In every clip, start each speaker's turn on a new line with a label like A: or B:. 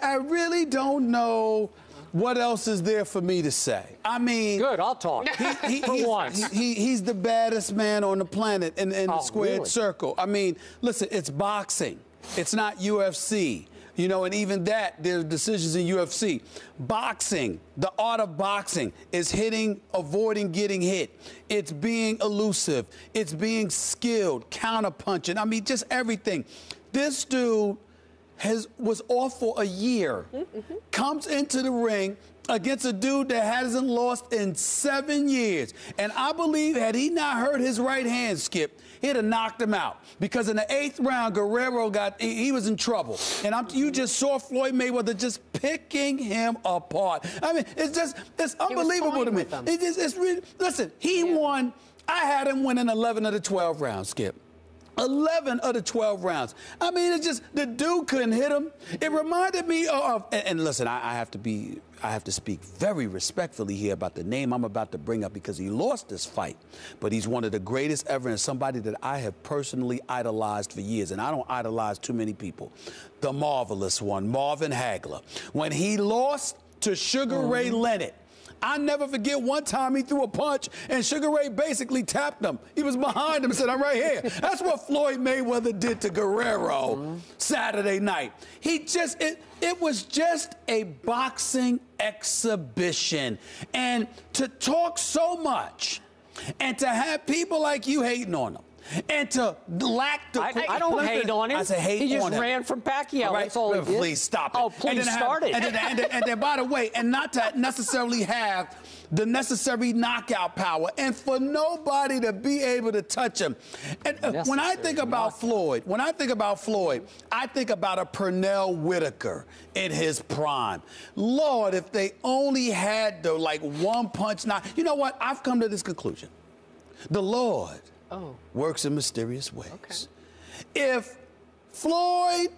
A: I really don't know what else is there for me to say. I mean...
B: Good, I'll talk. For once.
A: He's the baddest man on the planet in the squared
B: really?
A: circle. I mean, listen, it's boxing. It's not UFC. You know, and even that, there's decisions in UFC. Boxing, the art of boxing is hitting, avoiding getting hit. It's being elusive. It's being skilled, counterpunching. I mean, just everything. This dude was off for a year, comes into the ring against a dude that hasn't lost in 7 years. And I believe had he not hurt his right hand, Skip, he'd have knocked him out. Because in the 8th round, Guerrero he was in trouble. And you just saw Floyd Mayweather just picking him apart. I mean, it's unbelievable to me. It's really, listen, he won. I had him winning 11 of the 12 rounds, Skip. 11 of the 12 rounds. I mean, it's just, the dude couldn't hit him. It reminded me of, and listen, I have to speak very respectfully here about the name I'm about to bring up because he lost this fight. But he's one of the greatest ever and somebody that I have personally idolized for years. And I don't idolize too many people. The marvelous one, Marvin Hagler. When he lost to Sugar Ray Leonard, I never forget one time he threw a punch and Sugar Ray basically tapped him. He was behind him and said, I'm right here. That's what Floyd Mayweather did to Guerrero Saturday night. It was just a boxing exhibition. And to talk so much and to have people like you hating on him. And to lack the...
B: I don't hate on him.
A: I say hate on him.
B: He just ran from Pacquiao. All right? That's all he did.
A: Please stop it.
B: Oh, please start it.
A: And then, by the way, and not to necessarily have the necessary knockout power, and for nobody to be able to touch him. And when I think about Floyd, I think about a Pernell Whitaker in his prime. Lord, if they only had the, like, one punch knock. You know what? I've come to this conclusion. The Lord works in mysterious ways. Okay. If Floyd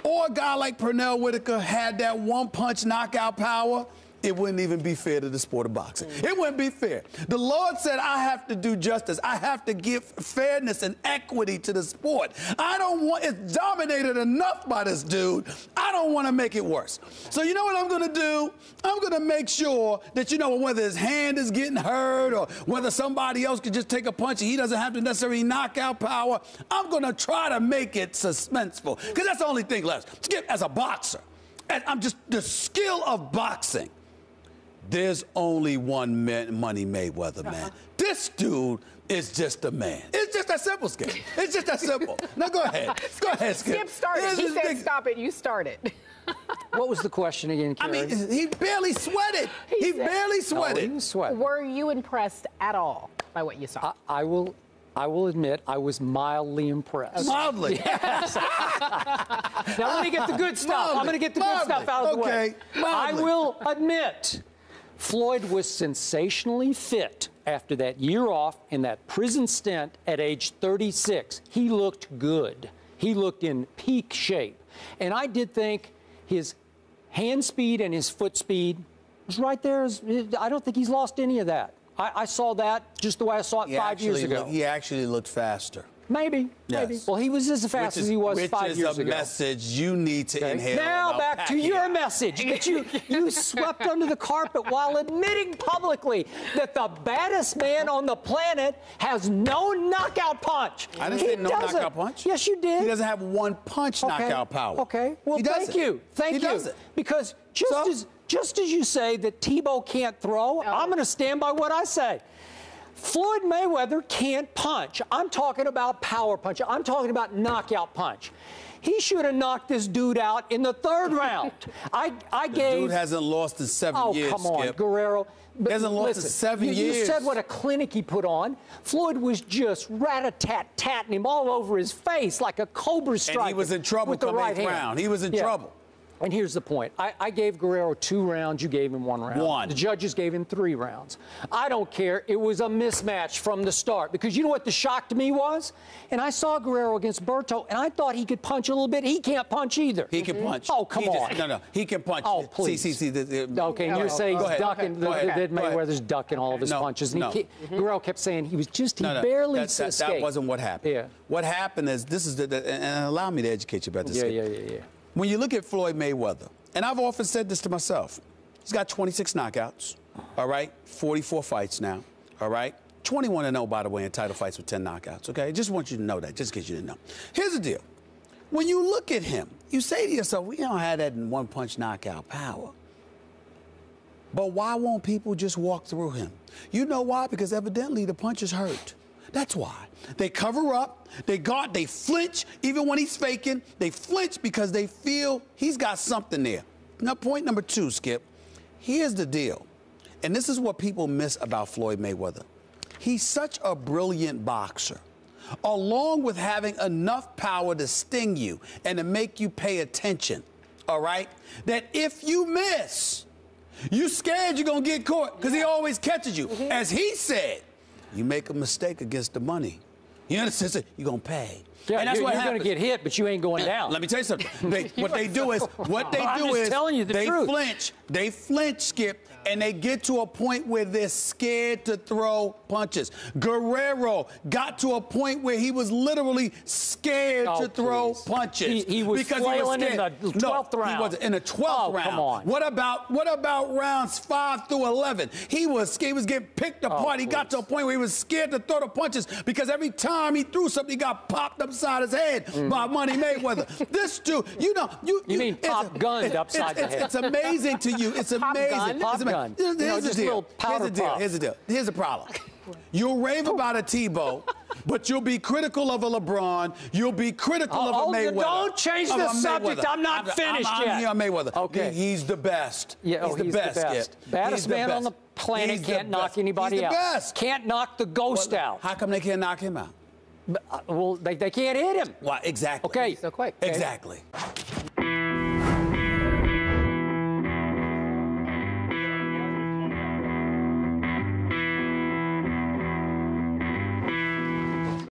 A: or a guy like Pernell Whitaker had that one-punch knockout power, it wouldn't even be fair to the sport of boxing. It wouldn't be fair. The Lord said, I have to do justice. I have to give fairness and equity to the sport. I don't want, it's dominated enough by this dude. I don't want to make it worse. So you know what I'm going to do? I'm going to make sure that, you know, whether his hand is getting hurt or whether somebody else could just take a punch and he doesn't have to necessarily knock out power, I'm going to try to make it suspenseful. Because that's the only thing left. Skip, as a boxer, and I'm just, the skill of boxing, there's only one Money Mayweather, man. This dude is just a man. It's just that simple, Skip. It's just that simple. Now go ahead. Go ahead, Skip.
C: Skip started. He said stop it. You started.
B: What was the question again, Karen?
A: I mean, he barely sweated. He barely sweated.
B: No, he didn't sweat.
C: Were you impressed at all by what you saw?
B: I will admit I was mildly impressed.
A: Mildly?
B: Yes. Now let me get the good stuff. I'm going to get the good stuff out of the way. I will admit Floyd was sensationally fit after that year off in that prison stint at age 36. He looked good. He looked in peak shape. And I did think his hand speed and his foot speed was right there. I don't think he's lost any of that. I saw that just the way I saw it 5 years ago.
A: He actually looked faster.
B: Maybe.
A: Yes.
B: Maybe. Well, he was as fast as he was 5 years ago.
A: Which is a message you need to inhale.
B: Now back to your message that you swept under the carpet while admitting publicly that the baddest man on the planet has no knockout punch.
A: I didn't say no knockout punch.
B: Yes, you did.
A: He doesn't have one punch knockout power.
B: Okay. Well, thank you. Thank you. Because just as you say that Tebow can't throw, I'm going to stand by what I say. Floyd Mayweather can't punch. I'm talking about power punch. I'm talking about knockout punch. He should have knocked this dude out in the 3rd round. The dude hasn't lost in 7 years,
A: come on,
B: Skip. Guerrero.
A: He hasn't lost in 7 years.
B: You said what a clinic he put on. Floyd was just rat-a-tat-tatting him all over his face like a cobra striker.
A: And he was in trouble come 8th round. He was in trouble.
B: And here's the point. I gave Guerrero 2 rounds. You gave him 1 round. The judges gave him 3 rounds. I don't care. It was a mismatch from the start. Because you know what the shock to me was? And I saw Guerrero against Berto, and I thought he could punch a little bit. He can't punch either.
A: He can punch.
B: Oh, come on.
A: No, he can punch.
B: Oh, please.
A: See.
B: Okay, and you're saying he's ducking. That Mayweather's ducking all of his punches. And Guerrero kept saying he was just, he barely escaped.
A: That wasn't what happened.
B: Yeah.
A: What happened is, this is, and allow me to educate you about this.
B: Yeah.
A: When you look at Floyd Mayweather, and I've often said this to myself, he's got 26 knockouts, all right? 44 fights now, all right? 21-0, by the way, in title fights with 10 knockouts, okay? Just want you to know that, just in case you didn't know. Here's the deal. When you look at him, you say to yourself, we don't have that one-punch knockout power. But why won't people just walk through him? You know why? Because evidently the punches hurt. That's why. They cover up, they guard, they flinch, even when he's faking, they flinch because they feel he's got something there. Now, point number 2, Skip, here's the deal. And this is what people miss about Floyd Mayweather. He's such a brilliant boxer, along with having enough power to sting you and to make you pay attention, all right, that if you miss, you scared you're going to get caught because he always catches you. As he said, you make a mistake against the money. You understand? You're going to pay.
B: Yeah,
A: and that's
B: you're
A: what
B: going to get hit, but you ain't going down.
A: Let me tell you something. What they do is they flinch, Skip, and they get to a point where they're scared to throw punches. Guerrero got to a point where he was literally scared to throw punches.
B: He was flailing in the 12th round.
A: He wasn't in the 12th round.
B: Come on.
A: What about rounds 5 through 11? He was getting picked apart. He got to a point where he was scared to throw the punches because every time he threw something, he got popped upside his head by Money Mayweather. This dude, you
B: mean Top Gunned upside the head.
A: It's amazing to you. It's amazing. Here's the deal. Here's the problem. You'll rave about a Tebow, but you'll be critical of a LeBron. You'll be critical of a Mayweather.
B: Don't change the subject. I'm not finished yet.
A: I'm here on Mayweather.
B: Okay.
A: He's the best.
B: Yeah,
A: he's the best.
B: Baddest man on the planet. Can't knock anybody out.
A: Best.
B: Can't knock the ghost out.
A: How come they can't knock him out?
B: Well, they can't hit him.
A: Why? Exactly.
B: Okay.
C: So quick.
A: Exactly.